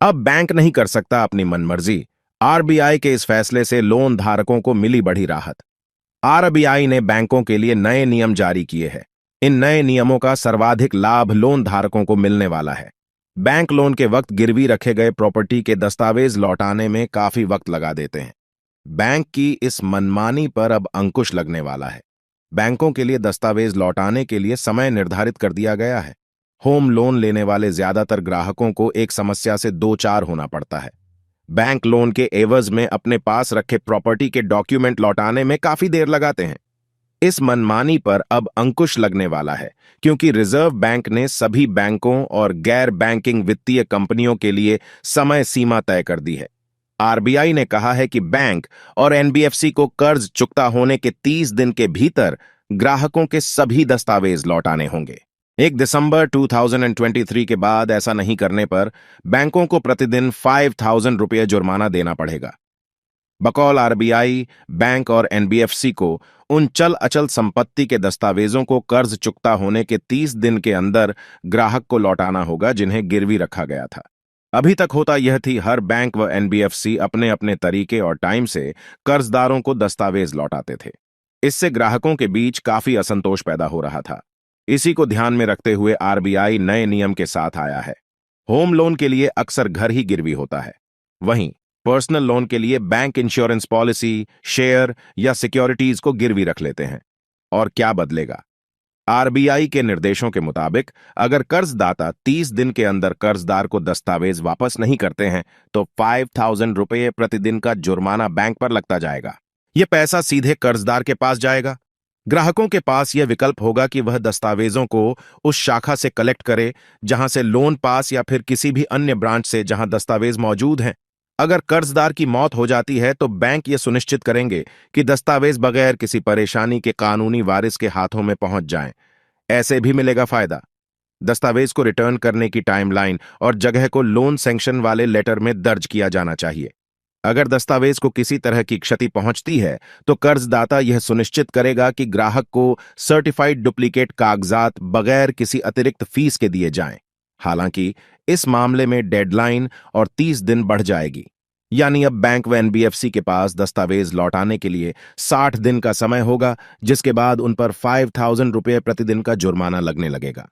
अब बैंक नहीं कर सकता अपनी मनमर्जी। आरबीआई के इस फैसले से लोन धारकों को मिली बड़ी राहत। आरबीआई ने बैंकों के लिए नए नियम जारी किए हैं। इन नए नियमों का सर्वाधिक लाभ लोन धारकों को मिलने वाला है। बैंक लोन के वक्त गिरवी रखे गए प्रॉपर्टी के दस्तावेज लौटाने में काफी वक्त लगा देते हैं। बैंक की इस मनमानी पर अब अंकुश लगने वाला है। बैंकों के लिए दस्तावेज लौटाने के लिए समय निर्धारित कर दिया गया है। होम लोन लेने वाले ज्यादातर ग्राहकों को एक समस्या से दो चार होना पड़ता है। बैंक लोन के एवज में अपने पास रखे प्रॉपर्टी के डॉक्यूमेंट लौटाने में काफी देर लगाते हैं। इस मनमानी पर अब अंकुश लगने वाला है, क्योंकि रिजर्व बैंक ने सभी बैंकों और गैर बैंकिंग वित्तीय कंपनियों के लिए समय सीमा तय कर दी है। आरबीआई ने कहा है कि बैंक और एनबीएफसी को कर्ज चुकता होने के 30 दिन के भीतर ग्राहकों के सभी दस्तावेज लौटाने होंगे। 1 दिसंबर 2023 के बाद ऐसा नहीं करने पर बैंकों को प्रतिदिन 5,000 रुपये जुर्माना देना पड़ेगा। बकौल आरबीआई, बैंक और एनबीएफसी को उन चल अचल संपत्ति के दस्तावेजों को कर्ज चुकता होने के 30 दिन के अंदर ग्राहक को लौटाना होगा जिन्हें गिरवी रखा गया था। अभी तक होता यह थी, हर बैंक व एनबीएफसी अपने अपने तरीके और टाइम से कर्जदारों को दस्तावेज लौटाते थे। इससे ग्राहकों के बीच काफी असंतोष पैदा हो रहा था। इसी को ध्यान में रखते हुए आरबीआई नए नियम के साथ आया है। होम लोन के लिए अक्सर घर ही गिरवी होता है। वहीं पर्सनल लोन के लिए बैंक इंश्योरेंस पॉलिसी, शेयर या सिक्योरिटीज को गिरवी रख लेते हैं। और क्या बदलेगा? आरबीआई के निर्देशों के मुताबिक अगर कर्जदाता 30 दिन के अंदर कर्जदार को दस्तावेज वापस नहीं करते हैं तो 5,000 रुपये प्रतिदिन का जुर्माना बैंक पर लगता जाएगा। यह पैसा सीधे कर्जदार के पास जाएगा। ग्राहकों के पास यह विकल्प होगा कि वह दस्तावेजों को उस शाखा से कलेक्ट करे जहां से लोन पास, या फिर किसी भी अन्य ब्रांच से जहां दस्तावेज मौजूद हैं। अगर कर्जदार की मौत हो जाती है तो बैंक ये सुनिश्चित करेंगे कि दस्तावेज बगैर किसी परेशानी के कानूनी वारिस के हाथों में पहुंच जाएं। ऐसे भी मिलेगा फायदा। दस्तावेज को रिटर्न करने की टाइमलाइन और जगह को लोन सैंक्शन वाले लेटर में दर्ज किया जाना चाहिए। अगर दस्तावेज को किसी तरह की क्षति पहुंचती है तो कर्जदाता यह सुनिश्चित करेगा कि ग्राहक को सर्टिफाइड डुप्लीकेट कागजात बगैर किसी अतिरिक्त फीस के दिए जाएं। हालांकि इस मामले में डेडलाइन और 30 दिन बढ़ जाएगी, यानी अब बैंक व एनबीएफसी के पास दस्तावेज लौटाने के लिए 60 दिन का समय होगा, जिसके बाद उन पर 5,000 रुपये प्रतिदिन का जुर्माना लगने लगेगा।